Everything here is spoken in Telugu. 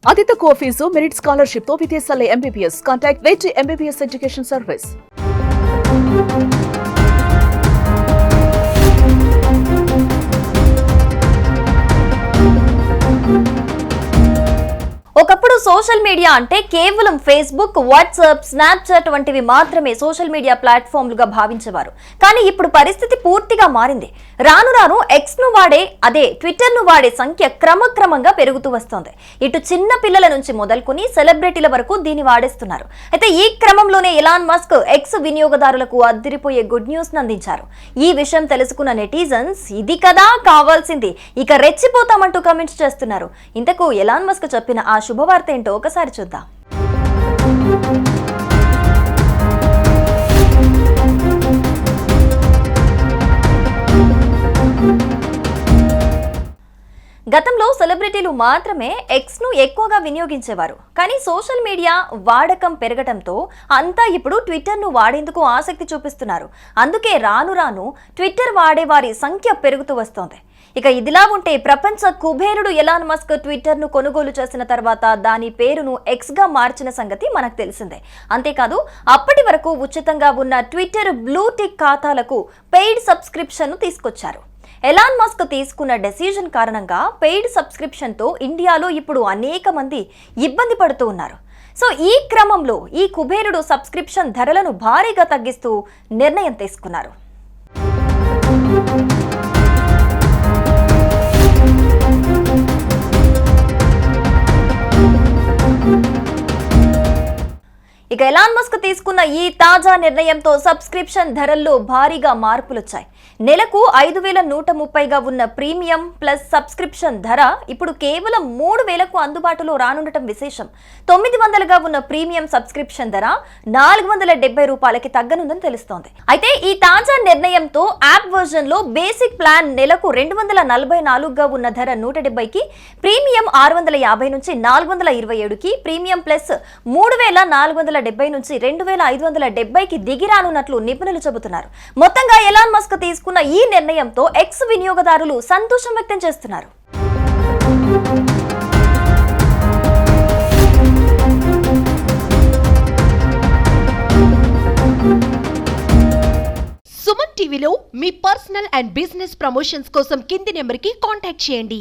అతి తక్కువ ఫీజు మెరిట్ స్కాలర్షిప్ తో విదేశాల MBBS. Contact weight MBBS education service. ఒకప్పుడు సోషల్ మీడియా అంటే కేవలం ఫేస్బుక్, వాట్సాప్, స్నాప్చాట్ వంటివి మాత్రమే సోషల్ మీడియా ప్లాట్ఫామ్లుగా భావించేవారు. కానీ ఇప్పుడు పరిస్థితి పూర్తిగా మారింది. రాను రాను ఎక్స్ ను వాడే, అదే ట్విట్టర్ ను వాడే సంఖ్య క్రమక్రమంగా పెరుగుతూ వస్తోంది. ఇటు చిన్న పిల్లల నుంచి మొదలుకొని సెలబ్రిటీల వరకు దీన్ని వాడేస్తున్నారు. అయితే ఈ క్రమంలోనే ఎలాన్ మస్క్ ఎక్స్ వినియోగదారులకు అదిరిపోయే గుడ్ న్యూస్ అందించారు. ఈ విషయం తెలుసుకున్న నెటిజన్స్ ఇది కదా కావాల్సింది, ఇక రెచ్చిపోతామంటూ కామెంట్స్ చేస్తున్నారు. ఇంతకు ఎలాన్ మస్క్ చెప్పిన ఆ శుభవార్త ఏంటో ఒకసారి చూద్దాం. గతంలో సెలబ్రిటీలు మాత్రమే ఎక్స్ ను ఎక్కువగా వినియోగించేవారు. కానీ సోషల్ మీడియా వాడకం పెరగడంతో అంతా ఇప్పుడు ట్విట్టర్ ను వాడేందుకు ఆసక్తి చూపిస్తున్నారు. అందుకే రాను రాను ట్విట్టర్ వాడేవారి సంఖ్య పెరుగుతూ వస్తోంది. ఇక ఇదిలా ఉంటే ప్రపంచ కుబేరుడు ఎలాన్ మస్క్ ట్విట్టర్ ను కొనుగోలు చేసిన తర్వాత దాని పేరును ఎక్స్ గా మార్చిన సంగతి మనకు తెలిసిందే. అంతేకాదు అప్పటి వరకు ఉచితంగా ఉన్న ట్విట్టర్ బ్లూ టిక్ ఖాతాలకు పెయిడ్ సబ్స్క్రిప్షన్ ను తీసుకొచ్చారు. ఎలాన్ మస్క్ తీసుకున్న డెసిజన్ కారణంగా పెయిడ్ సబ్స్క్రిప్షన్ తో ఇండియాలో ఇప్పుడు అనేక మంది ఇబ్బంది పడుతూ ఉన్నారు. సో ఈ క్రమంలో ఈ కుబేరుడు సబ్స్క్రిప్షన్ ధరలను భారీగా తగ్గిస్తూ నిర్ణయం తీసుకున్నారు. ఇక ఎలాన్ మస్క్ తీసుకున్న ఈ తాజా నిర్ణయంతో సబ్స్క్రిప్షన్ ధరల్లో భారీగా మార్పులు వచ్చాయి. నెలకు 5,130గా ఉన్న ప్రీమియం ప్లస్ సబ్స్క్రిప్షన్ ధర ఇప్పుడు కేవలం 3,000కు అందుబాటులో రానుండటం విశేషం. 900గా ఉన్న ప్రీమియం సబ్స్క్రిప్షన్ ధర 470 రూపాయలకి తగ్గనుందని తెలుస్తోంది. అయితే ఈ తాజా నిర్ణయంతో యాప్ వర్జన్ లో బేసిక్ ప్లాన్ నెలకు 244గా ఉన్న ధర 170కి, ప్రీమియం 650 నుంచి 427కి, ప్రీమియం ప్లస్ 3,470 నుంచి 2,570కి దిగిరానున్నట్లు నిపుణులు చెబుతున్నారు. మొత్తంగా ఎలాన్ మస్క్ తీసుకున్న ఈ నిర్ణయంతో ఎక్స్ వినియోగదారులు సంతోషం వ్యక్తం చేస్తున్నారు. సుమన్ టీవీలో మీ పర్సనల్ అండ్ బిజినెస్ ప్రమోషన్స్ కోసం కింది నెంబర్కి కాంటాక్ట్ చేయండి.